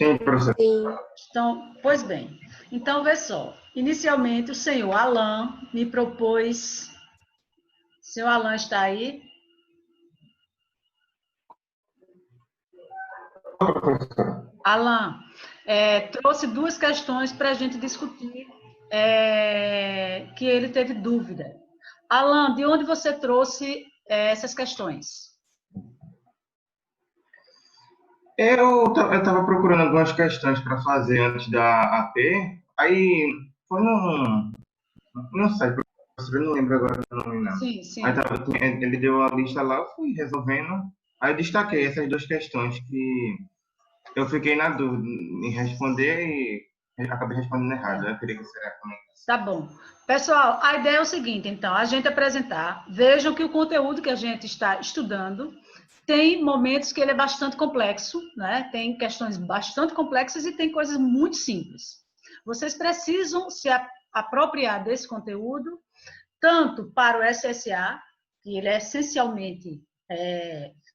Sim, professor. Sim. Então, pois bem. Então, vê só. Inicialmente, o senhor Alain me propôs... O senhor Alain está aí? Professor. Alain, trouxe duas questões para a gente discutir, que ele teve dúvida. Alain, de onde você trouxe essas questões? Eu estava procurando algumas questões para fazer antes da AP, aí foi num site, professor, eu não lembro agora o nome não. Sim, Aí sim. ele deu a lista lá, eu fui resolvendo, aí eu destaquei essas duas questões que eu fiquei na dúvida em responder e acabei respondendo errado. Eu queria que você comentasse. Tá bom. Pessoal, a ideia é o seguinte, então, a gente apresentar. Vejam que o conteúdo que a gente está estudando tem momentos que ele é bastante complexo, né? Tem questões bastante complexas e tem coisas muito simples. Vocês precisam se apropriar desse conteúdo, tanto para o SSA, que ele é essencialmente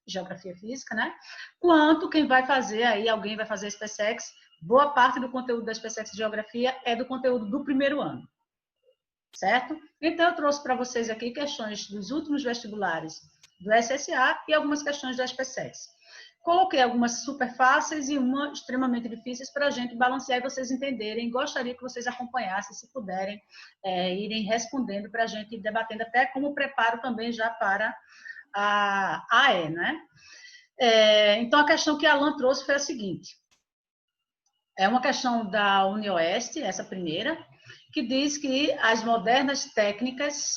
geografia física, né? Quanto quem vai fazer aí, alguém vai fazer SpaceX, boa parte do conteúdo da SpaceX de Geografia é do conteúdo do primeiro ano, certo? Então, eu trouxe para vocês aqui questões dos últimos vestibulares do SSA e algumas questões da SpaceX. Coloquei algumas super fáceis e uma extremamente difíceis para a gente balancear e vocês entenderem. Gostaria que vocês acompanhassem, se puderem, irem respondendo para a gente ir debatendo até como preparo também já para a AE, né? Então, a questão que a Alan trouxe foi a seguinte. É uma questão da UniOeste, essa primeira, que diz que as modernas técnicas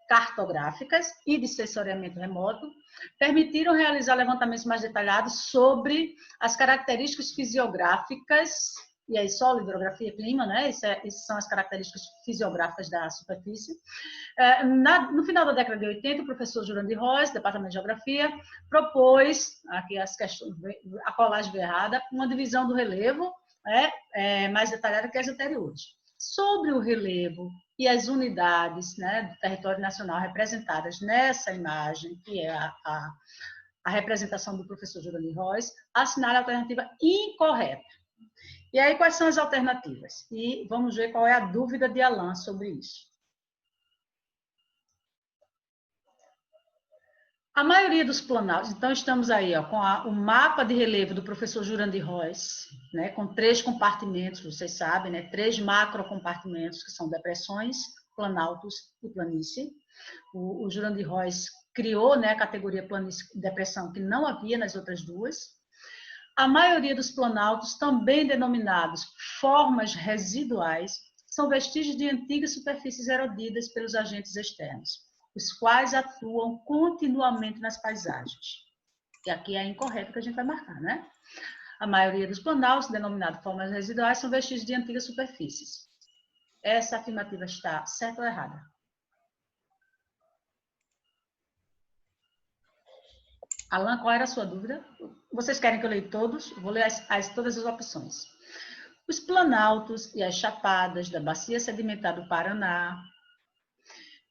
cartográficas e de sensoriamento remoto permitiram realizar levantamentos mais detalhados sobre as características fisiográficas, e aí solo, hidrografia e clima, né? Essas são as características fisiográficas da superfície. No final da década de 80, o professor Jurandir Rois, Departamento de Geografia, propôs, aqui as questões, a colagem veio errada, uma divisão do relevo, mais detalhada que as anteriores. Sobre o relevo e as unidades, né, do território nacional representadas nessa imagem, que é a representação do professor Jurandir Rois, assinale a alternativa incorreta. E aí, quais são as alternativas? E vamos ver qual é a dúvida de Alain sobre isso. A maioria dos planaltos, então estamos aí com o mapa de relevo do professor Jurandir Rois, né, com 3 compartimentos, vocês sabem, né, 3 macrocompartimentos, que são depressões, planaltos e planície. O Jurandir Rois criou, né, a categoria planície-depressão, que não havia nas outras duas. A maioria dos planaltos, também denominados formas residuais, são vestígios de antigas superfícies erodidas pelos agentes externos, os quais atuam continuamente nas paisagens. E aqui é incorreto que a gente vai marcar, né? A maioria dos planaltos, denominados formas residuais, são vestígios de antigas superfícies. Essa afirmativa está certa ou errada? Alan, qual era a sua dúvida? Vocês querem que eu leia todos? Vou ler todas as opções. Os planaltos e as chapadas da bacia sedimentar do Paraná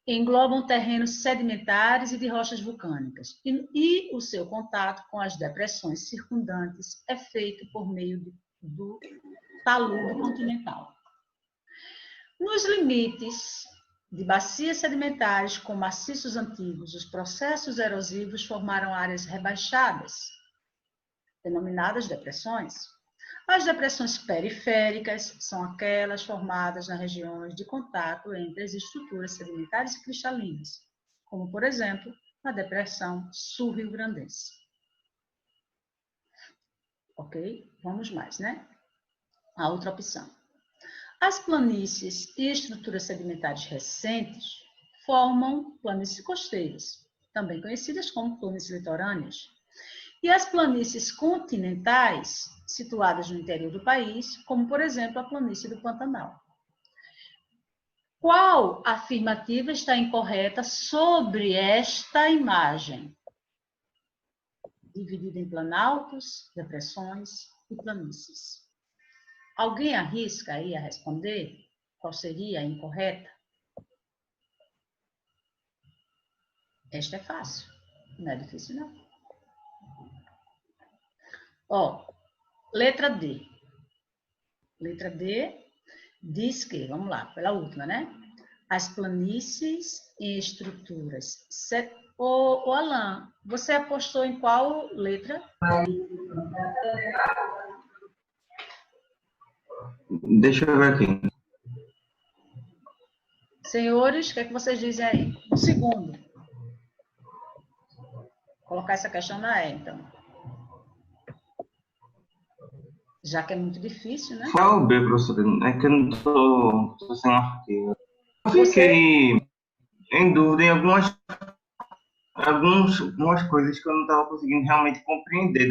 englobam terrenos sedimentares e de rochas vulcânicas, e o seu contato com as depressões circundantes é feito por meio do talude continental. Nos limites de bacias sedimentares com maciços antigos, os processos erosivos formaram áreas rebaixadas, denominadas depressões. As depressões periféricas são aquelas formadas nas regiões de contato entre as estruturas sedimentares e cristalinas, como, por exemplo, na depressão sul-rio-grandense. Ok? Vamos mais, né? A outra opção. As planícies e estruturas sedimentares recentes formam planícies costeiras, também conhecidas como planícies litorâneas. E as planícies continentais, situadas no interior do país, como, por exemplo, a planície do Pantanal. Qual afirmativa está incorreta sobre esta imagem? Dividida em planaltos, depressões e planícies. Alguém arrisca aí a responder qual seria a incorreta? Esta é fácil, não é difícil não. Letra D. Letra D diz que, vamos lá, pela última, né? As planícies em estruturas. Ô, Alain, você apostou em qual letra? Deixa eu ver aqui. Senhores, o que é que vocês dizem aí? O segundo. Vou colocar essa questão na E, então. Já que é muito difícil, né? Qual o B, professor? É que eu não tô sem um arquivo. Eu Você, fiquei em dúvida em algumas coisas que eu não estava conseguindo realmente compreender.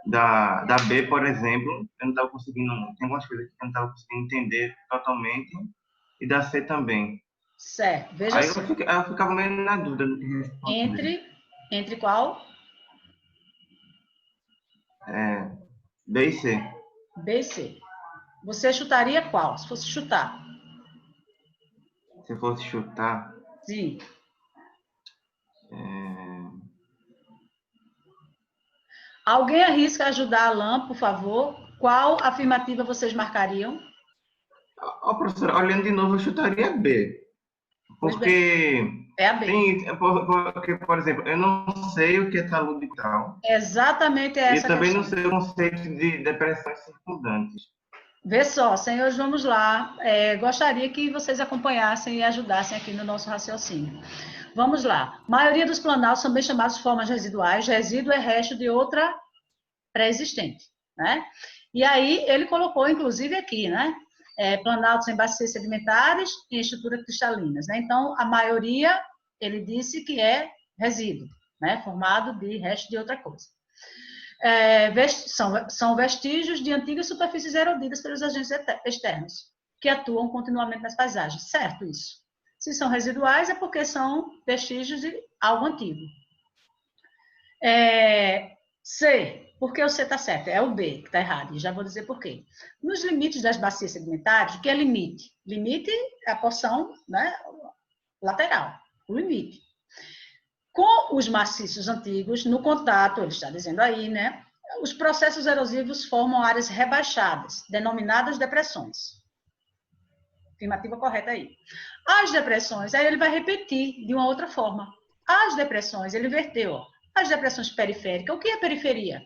Da B, por exemplo, eu não estava conseguindo. Tem algumas coisas que eu não estava conseguindo entender totalmente. E da C também. certo, veja Aí só. eu ficava meio na dúvida do que responder. Entre qual? É, B e C. B e C. Você chutaria qual? Se fosse chutar. Se fosse chutar. Sim. É... Alguém arrisca ajudar a Alain, por favor? Qual afirmativa vocês marcariam? Ó, professor, olhando de novo, eu chutaria B. Pois bem, Porque é a B. porque, por exemplo, eu não sei o que é talude e tal. Exatamente E essa também não questão. sei o conceito de depressões circundantes. Vê só, senhores, vamos lá. Gostaria que vocês acompanhassem e ajudassem aqui no nosso raciocínio. Vamos lá. A maioria dos planaltos são bem chamados de formas residuais. Resíduo é resto de outra pré-existente, né? E aí ele colocou, inclusive, aqui, né? Planaltos em bacias sedimentares e em estruturas cristalinas, né? Então, a maioria, ele disse que é resíduo, né? Formado de resto de outra coisa. São vestígios de antigas superfícies erodidas pelos agentes externos, que atuam continuamente nas paisagens. Certo isso. Se são residuais, é porque são vestígios de algo antigo. C, porque o C está certo, é o B que está errado, e já vou dizer por quê. Nos limites das bacias sedimentares, o que é limite? Limite é a porção, né, lateral, o limite. Com os maciços antigos, no contato, ele está dizendo aí, né, os processos erosivos formam áreas rebaixadas, denominadas depressões. Afirmativa correta aí. As depressões, aí ele vai repetir de uma outra forma. As depressões, ele inverteu, ó. As depressões periféricas, o que é periferia?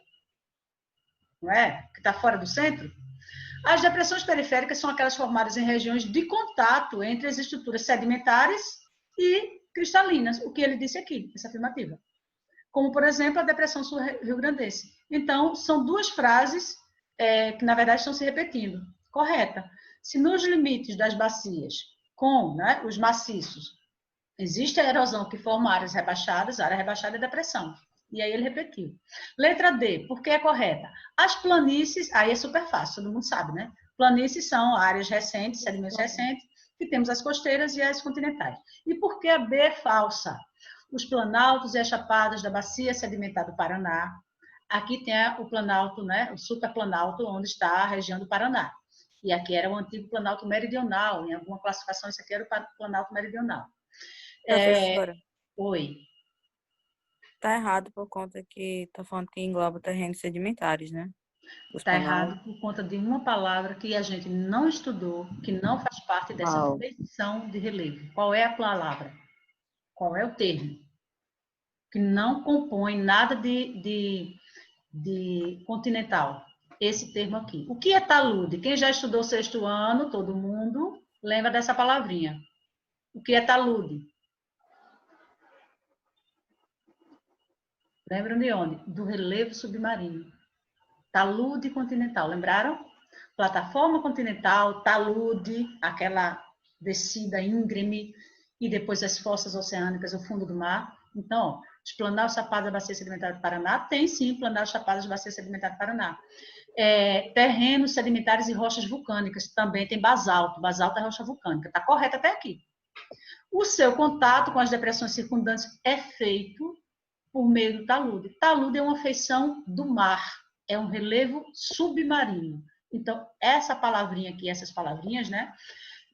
Não é? Que está fora do centro? As depressões periféricas são aquelas formadas em regiões de contato entre as estruturas sedimentares e cristalinas, o que ele disse aqui, essa afirmativa. Como, por exemplo, a depressão sul-rio-grandense. Então, são duas frases que, na verdade, estão se repetindo. Correta. Se nos limites das bacias, com, né, os maciços, existe a erosão que forma áreas rebaixadas, a área rebaixada é depressão. E aí ele repetiu. Letra D, por que é correta? As planícies, aí é super fácil, todo mundo sabe, né? Planícies são áreas recentes, sedimentos recentes, que temos as costeiras e as continentais. E por que a B é falsa? Os planaltos e as chapadas da bacia sedimentar do Paraná. Aqui tem o planalto, né? O superplanalto, onde está a região do Paraná. E aqui era o antigo planalto meridional, em alguma classificação, isso aqui era o planalto meridional. Professora, Oi. tá errado por conta que tá falando que engloba terrenos sedimentares, né? Está errado por conta de uma palavra que a gente não estudou, que não faz parte dessa feição de relevo. Qual é a palavra? Qual é o termo? Que não compõe nada de continental. Esse termo aqui. O que é talude? Quem já estudou o sexto ano, todo mundo, lembra dessa palavrinha. O que é talude? Lembram de onde? Do relevo submarino. Talude continental, lembraram? Plataforma continental, talude, aquela descida íngreme, e depois as fossas oceânicas, o fundo do mar. Então, os planaltos chapados da Bacia Sedimentar do Paraná, tem sim planaltos chapados da Bacia Sedimentar do Paraná. Terrenos sedimentares e rochas vulcânicas, também tem basalto, basalto é rocha vulcânica, está correto até aqui. O seu contato com as depressões circundantes é feito por meio do talude. Talude é uma feição do mar, é um relevo submarino. Então, essa palavrinha aqui, essas palavrinhas, né,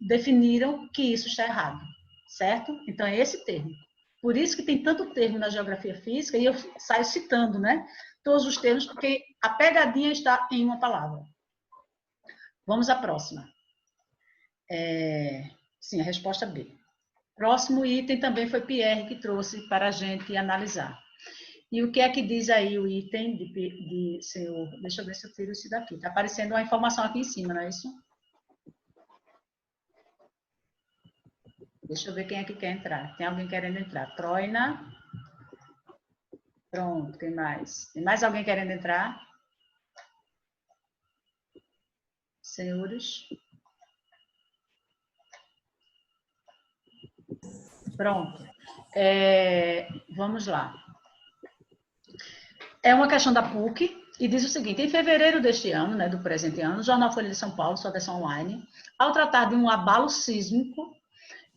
definiram que isso está errado, certo? Então, é esse termo. Por isso que tem tanto termo na geografia física, e eu saio citando, né, todos os termos, porque A pegadinha está em uma palavra. Vamos à próxima. Sim, a resposta B. Próximo item também foi Pierre que trouxe para a gente analisar. E o que é que diz aí o item de senhor? Deixa eu ver se eu tiro isso daqui. Está aparecendo uma informação aqui em cima, não é isso? Deixa eu ver quem é que quer entrar. Tem alguém querendo entrar? Troina. Pronto, quem mais? Tem mais alguém querendo entrar? Senhores? Pronto. Vamos lá. É uma questão da PUC e diz o seguinte: em fevereiro deste ano, né, do presente ano, o Jornal Folha de São Paulo, sua versão online, ao tratar de um abalo sísmico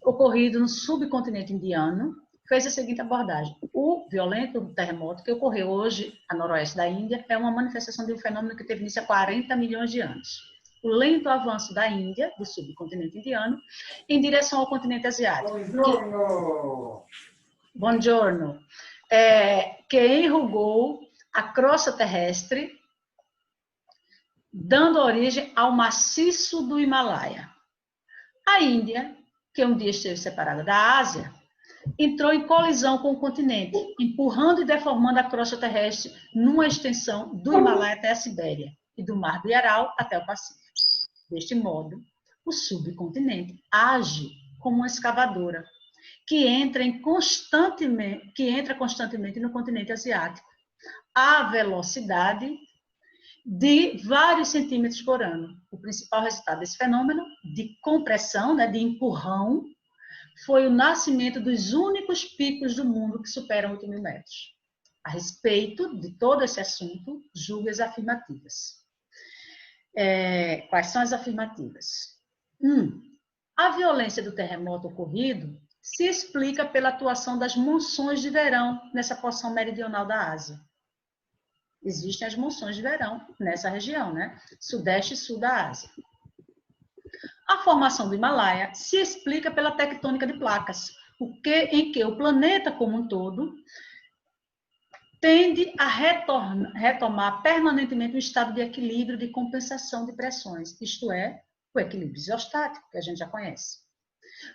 ocorrido no subcontinente indiano, fez a seguinte abordagem: o violento terremoto que ocorreu hoje a noroeste da Índia é uma manifestação de um fenômeno que teve início há 40 milhões de anos. O lento avanço da Índia, do subcontinente indiano, em direção ao continente asiático. Buongiorno. Que enrugou a crosta terrestre, dando origem ao maciço do Himalaia. A Índia, que um dia esteve separada da Ásia, entrou em colisão com o continente, empurrando e deformando a crosta terrestre numa extensão do Himalaia até a Sibéria e do Mar de Aral até o Pacífico. Deste modo, o subcontinente age como uma escavadora que entra constantemente no continente asiático à velocidade de vários centímetros por ano. O principal resultado desse fenômeno de compressão, né, de empurrão, foi o nascimento dos únicos picos do mundo que superam 8.000 metros. A respeito de todo esse assunto, julgue as afirmativas. Quais são as afirmativas? 1. A violência do terremoto ocorrido se explica pela atuação das monções de verão nessa porção meridional da Ásia. Existem as monções de verão nessa região, né? Sudeste e sul da Ásia. A formação do Himalaia se explica pela tectônica de placas, em que o planeta como um todo tende a retomar permanentemente um estado de equilíbrio de compensação de pressões, isto é, o equilíbrio isostático, que a gente já conhece.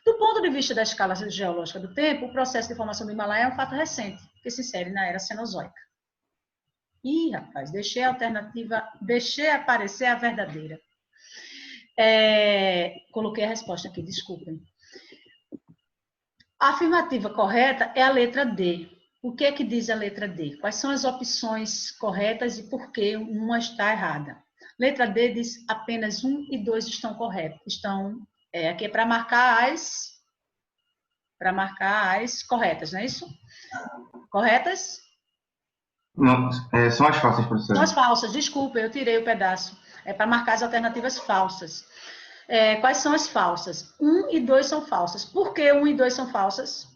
Do ponto de vista da escala geológica do tempo, o processo de formação do Himalaia é um fato recente, que se insere na era Cenozoica. Ih, rapaz, deixei aparecer a verdadeira. Coloquei a resposta aqui, desculpem. A afirmativa correta é a letra D. O que é que diz a letra D? Quais são as opções corretas e por que uma está errada? Letra D diz apenas 1 e 2 estão corretos. Aqui é para marcar as corretas, não é isso? Corretas? Não, são as falsas, professora. São as falsas, desculpa, eu tirei o pedaço. É para marcar as alternativas falsas. Quais são as falsas? 1 e 2 são falsas. Por que 1 e 2 são falsas?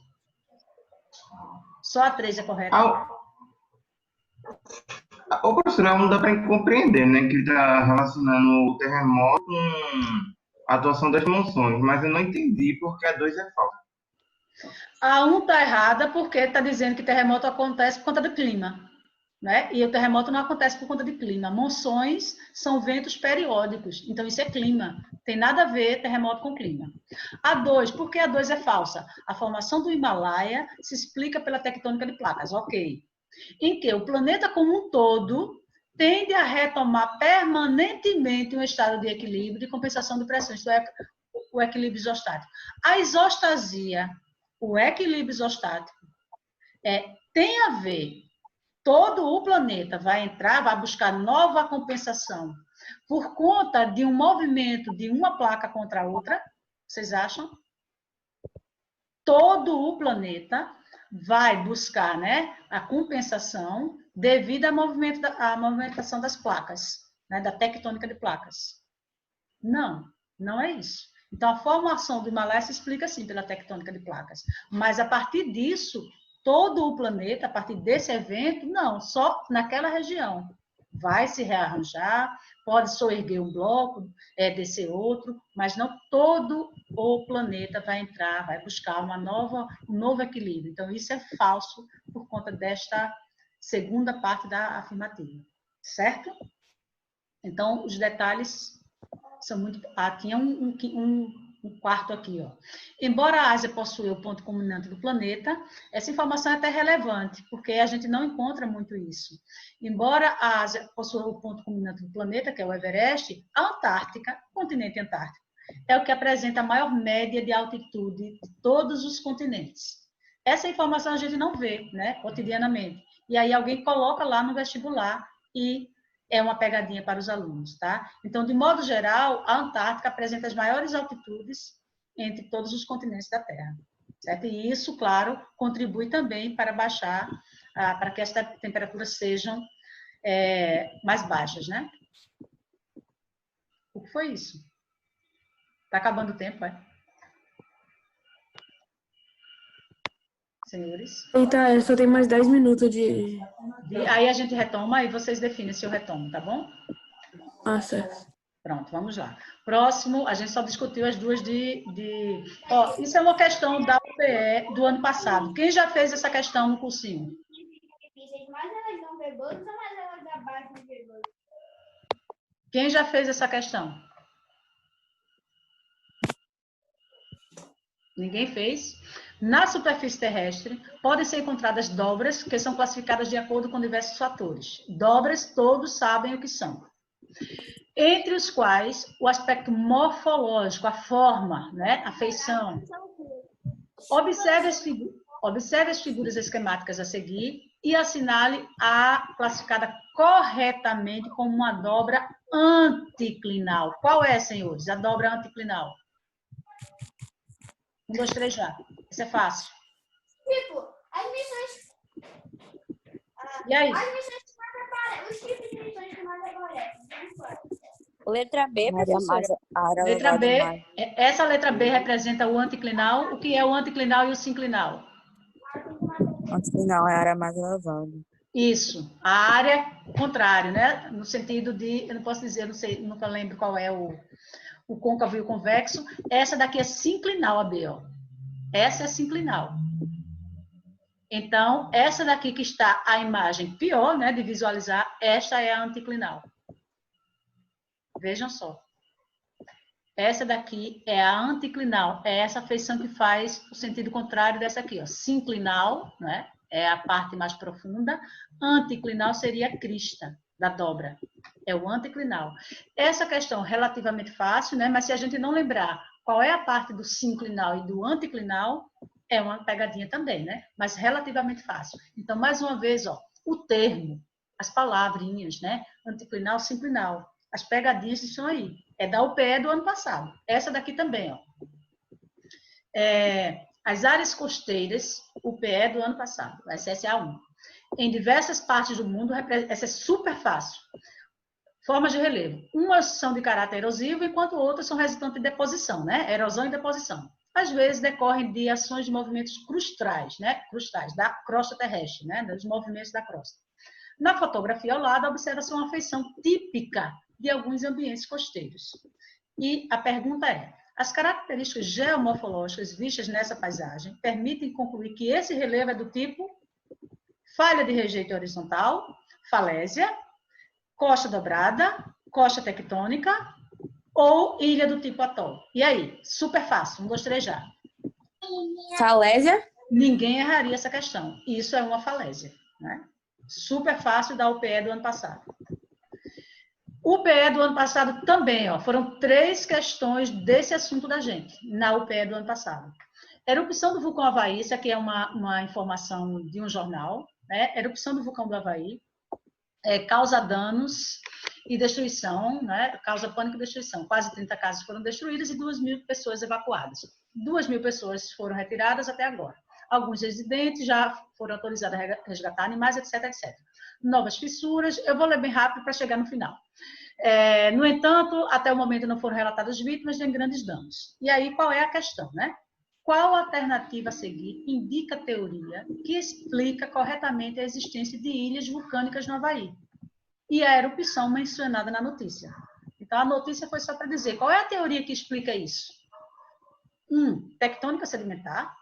Só a 3 é correta. O professor, não dá para compreender, né, que ele está relacionando o terremoto com a atuação das monções, mas eu não entendi porque a 2 é falsa. A 1 está errada porque está dizendo que terremoto acontece por conta do clima, né? E o terremoto não acontece por conta de clima. Monções são ventos periódicos, então isso é clima. Tem nada a ver terremoto com clima. A 2, por que a 2 é falsa? A formação do Himalaia se explica pela tectônica de placas, ok. Em que o planeta como um todo tende a retomar permanentemente um estado de equilíbrio e compensação de pressões, isto é, o equilíbrio isostático. A isostasia, o equilíbrio isostático, tem a ver, todo o planeta vai buscar nova compensação por conta de um movimento de uma placa contra a outra, vocês acham? Todo o planeta vai buscar, né, a compensação devido à movimentação das placas, né, da tectônica de placas. Não, não é isso. Então, a formação do Himalaia se explica assim pela tectônica de placas. Mas, a partir disso, todo o planeta, a partir desse evento, não, só naquela região. Vai se rearranjar, pode soerguer um bloco, descer outro, mas não todo o planeta vai entrar, vai buscar um novo equilíbrio. Então, isso é falso por conta desta segunda parte da afirmativa. certo? Então, os detalhes são muito... tinha um quarto aqui, ó. Embora a Ásia possua o ponto culminante do planeta, essa informação é até relevante, porque a gente não encontra muito isso. Embora a Ásia possua o ponto culminante do planeta, que é o Everest, a Antártica, o continente antártico, é o que apresenta a maior média de altitude de todos os continentes. Essa informação a gente não vê, né, cotidianamente. E aí alguém coloca lá no vestibular e é uma pegadinha para os alunos, tá? Então, de modo geral, a Antártica apresenta as maiores altitudes entre todos os continentes da Terra, certo? E isso, claro, contribui também para baixar, para que as temperaturas sejam mais baixas, né? O que foi isso? Está acabando o tempo, é? Senhores? Eita, só tem mais 10 minutos de... Aí a gente retoma e vocês definem se eu retomo, tá bom? Ah, certo. Pronto, vamos lá. Próximo, a gente só discutiu as duas Ó, isso é uma questão da UPE do ano passado. Quem já fez essa questão no cursinho? Quem já fez essa questão? Ninguém fez? Na superfície terrestre, podem ser encontradas dobras, que são classificadas de acordo com diversos fatores. Dobras, todos sabem o que são. Entre os quais, o aspecto morfológico, a forma, né, a feição. Observe as figuras esquemáticas a seguir e assinale a classificada corretamente como uma dobra anticlinal. Qual é, senhores, a dobra anticlinal? 1, 2, 3 já. Isso é fácil. Tipo, as missões. E aí? As missões que mais aparecem. Os tipos de missões que mais aparecem. Letra B, professora. Letra B. Essa letra B representa o anticlinal. O que é o anticlinal e o sinclinal? Anticlinal é a área mais elevada. Isso. A área contrário, né? No sentido de, eu não posso dizer, não sei, nunca lembro qual é o côncavo e o convexo. Essa daqui é sinclinal, a B, ó. Essa é sinclinal. Então, essa daqui que está a imagem pior, né, de visualizar, esta é a anticlinal. Vejam só. Essa daqui é a anticlinal, é essa feição que faz o sentido contrário dessa aqui, ó. Sinclinal, né, é a parte mais profunda. Anticlinal seria a crista da dobra. É o anticlinal. Essa questão é relativamente fácil, né, mas se a gente não lembrar qual é a parte do sinclinal e do anticlinal, é uma pegadinha também, né? Mas relativamente fácil. Então, mais uma vez, ó, o termo, as palavrinhas, né? Anticlinal, sinclinal. As pegadinhas estão aí. É da UPE do ano passado. Essa daqui também, ó. As áreas costeiras, UPE do ano passado, a SSA1. Em diversas partes do mundo, essa é super fácil. Formas de relevo. Umas são de caráter erosivo, enquanto outras são resultantes de deposição, né? Erosão e deposição. Às vezes decorrem de ações de movimentos crustais, né? Crustais, da crosta terrestre, né? Dos movimentos da crosta. Na fotografia ao lado, observa-se uma feição típica de alguns ambientes costeiros. E a pergunta é: as características geomorfológicas vistas nessa paisagem permitem concluir que esse relevo é do tipo falha de rejeito horizontal, falésia, costa dobrada, costa tectônica ou ilha do tipo atol? E aí? Super fácil. 1, 2, 3 já. Falésia? Ninguém erraria essa questão. Isso é uma falésia, né? Super fácil da UPE do ano passado. UPE do ano passado também, ó, foram 3 questões desse assunto da gente, na UPE do ano passado. Erupção do vulcão Havaí, isso aqui é uma informação de um jornal, né? Erupção do vulcão do Havaí causa danos e destruição, né? Causa pânico e destruição. Quase 30 casas foram destruídas e 2.000 pessoas evacuadas. 2.000 pessoas foram retiradas até agora. Alguns residentes já foram autorizados a resgatar animais, etc, etc. Novas fissuras. Eu vou ler bem rápido para chegar no final. No entanto, até o momento não foram relatadas vítimas nem grandes danos. E aí, qual é a questão, né? Qual alternativa a seguir indica a teoria que explica corretamente a existência de ilhas vulcânicas no Havaí e a erupção mencionada na notícia? Então, a notícia foi só para dizer qual é a teoria que explica isso. 1, tectônica sedimentar.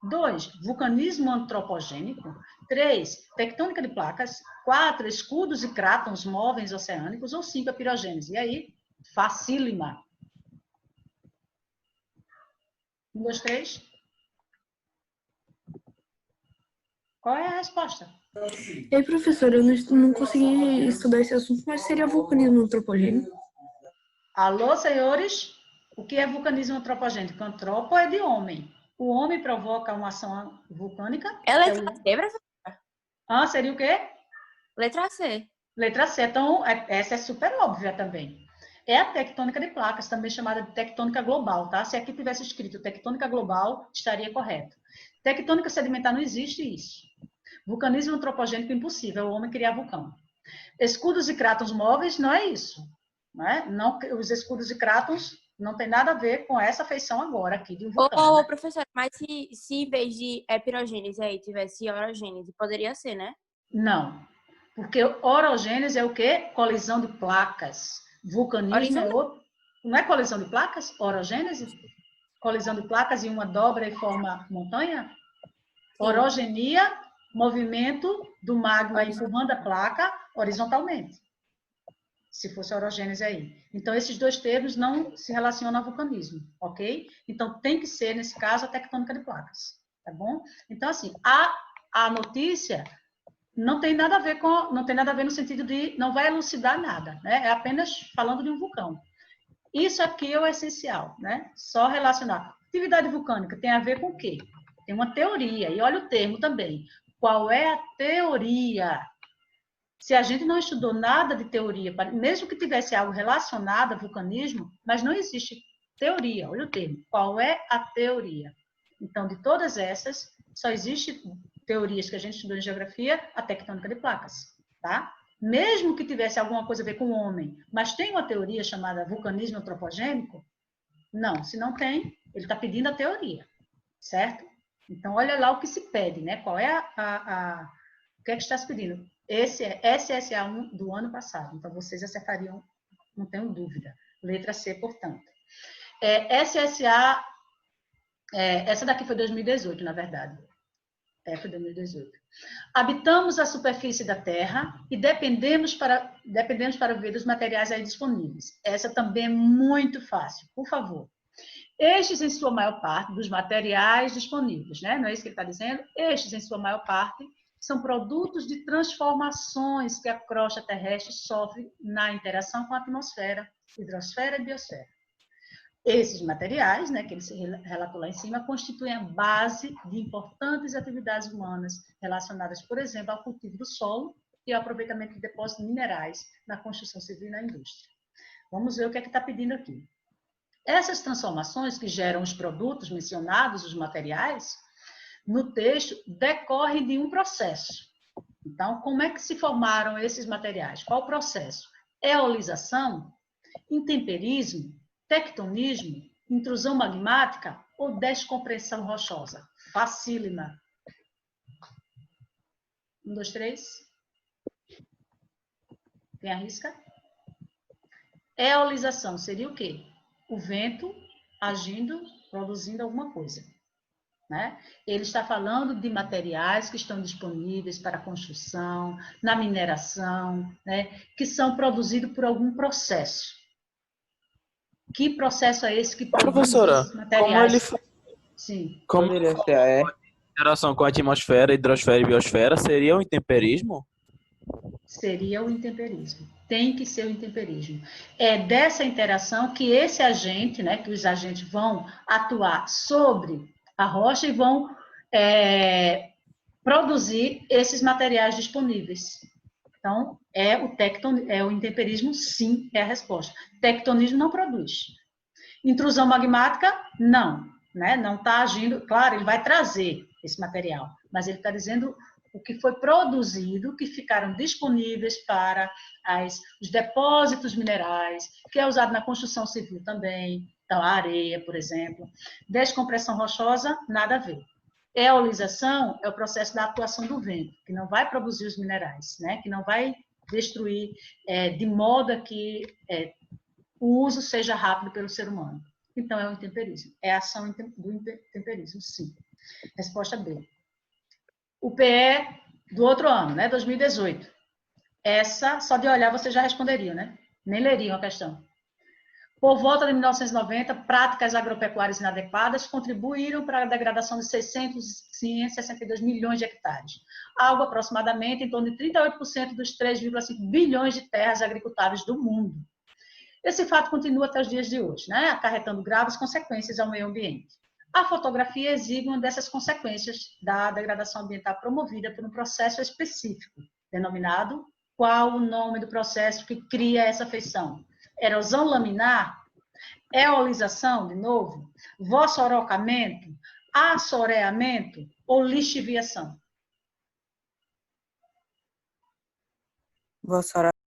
2, vulcanismo antropogênico. 3, tectônica de placas. 4, escudos e crátons móveis oceânicos. Ou 5, a pirogênese. E aí, facílima. 1, 2, 3. Qual é a resposta? E aí, professor, eu não consegui estudar esse assunto, mas seria vulcanismo antropogênico? Alô, senhores? O que é vulcanismo antropogênico? Antropo é de homem. O homem provoca uma ação vulcânica. É letra C, professor? Seria o quê? Letra C. Letra C. Então, essa é super óbvia também. É a tectônica de placas, também chamada de tectônica global, tá? Se aqui tivesse escrito tectônica global, estaria correto. Tectônica sedimentar não existe isso. Vulcanismo antropogênico impossível, é o homem criar vulcão. Escudos e crátons móveis não é isso. Né? Não, os escudos e crátons não tem nada a ver com essa feição agora aqui de um vulcão. Ô, professor, mas se em vez de pirogênese aí tivesse orogênese, poderia ser, né? Não, porque orogênese é o quê? Colisão de placas. Vulcanismo é outro. Não é colisão de placas? Orogênese? Colisão de placas e uma dobra e forma montanha? Sim. Orogenia, movimento do magma empurrando a placa horizontalmente. Se fosse a orogênese aí. Então, esses dois termos não se relacionam ao vulcanismo, ok? Então, tem que ser, nesse caso, a tectônica de placas, tá bom? Então, assim, a notícia não tem nada a ver no sentido de não vai elucidar nada, né? É apenas falando de um vulcão. Isso aqui é o essencial, né? Só relacionar. Atividade vulcânica tem a ver com o quê? Tem uma teoria, e olha o termo também. Qual é a teoria? Se a gente não estudou nada de teoria, mesmo que tivesse algo relacionado a vulcanismo, mas não existe teoria, olha o termo. Qual é a teoria? Então, de todas essas, só existe teorias que a gente estudou em geografia, a tectônica de placas, tá? Mesmo que tivesse alguma coisa a ver com o homem, mas tem uma teoria chamada vulcanismo antropogênico? Não, se não tem, ele está pedindo a teoria, certo? Então, olha lá o que se pede, né? Qual é o que é que está se pedindo? Esse é SSA1 do ano passado, então vocês acertariam, não tenho dúvida. Letra C, portanto. SSA, essa daqui foi 2018, na verdade. Foi 2018. Habitamos a superfície da Terra e dependemos para ver dos materiais aí disponíveis. Essa também é muito fácil, por favor. Estes, em sua maior parte, dos materiais disponíveis, né? Não é isso que ele está dizendo? Estes, em sua maior parte, são produtos de transformações que a crosta terrestre sofre na interação com a atmosfera, hidrosfera e biosfera. Esses materiais, né, que ele se relatou lá em cima, constituem a base de importantes atividades humanas relacionadas, por exemplo, ao cultivo do solo e ao aproveitamento de depósitos minerais na construção civil e na indústria. Vamos ver o que é que está pedindo aqui. Essas transformações que geram os produtos mencionados, os materiais, no texto, decorrem de um processo. Então, como é que se formaram esses materiais? Qual o processo? Eolização, intemperismo, tectonismo, intrusão magmática ou descompressão rochosa? Facílima. 1, 2, 3. Quem arrisca? Eolização seria o quê? O vento agindo, produzindo alguma coisa. Né? Ele está falando de materiais que estão disponíveis para construção, na mineração, né? Que são produzidos por algum processo. Que processo é esse que produz Professora, esses materiais? Sim. Como poderia ser a interação com a atmosfera, hidrosfera e biosfera seria o intemperismo? Seria o intemperismo. Tem que ser o intemperismo. É dessa interação que esse agente, né, que os agentes vão atuar sobre a rocha e vão produzir esses materiais disponíveis. Então, é o intemperismo, sim, é a resposta. Tectonismo não produz. Intrusão magmática, não. Né? Não está agindo, claro, ele vai trazer esse material, mas ele está dizendo o que foi produzido, que ficaram disponíveis para os depósitos minerais, que é usado na construção civil também, então a areia, por exemplo. Descompressão rochosa, nada a ver. Eolização é o processo da atuação do vento, que não vai produzir os minerais, né? Que não vai destruir de modo que o uso seja rápido pelo ser humano. Então, é o intemperismo. É a ação do intemperismo, sim. Resposta B. O PE do outro ano, né, 2018. Essa, só de olhar, você já responderia, né? Nem leriam a questão. Por volta de 1990, práticas agropecuárias inadequadas contribuíram para a degradação de 662 milhões de hectares, algo aproximadamente em torno de 38% dos 3,5 bilhões de terras agricultáveis do mundo. Esse fato continua até os dias de hoje, né? Acarretando graves consequências ao meio ambiente. A fotografia exibe uma dessas consequências da degradação ambiental promovida por um processo específico, denominado qual o nome do processo que cria essa feição? Erosão laminar, eolização, de novo, vossorocamento, assoreamento ou lixiviação? Vossora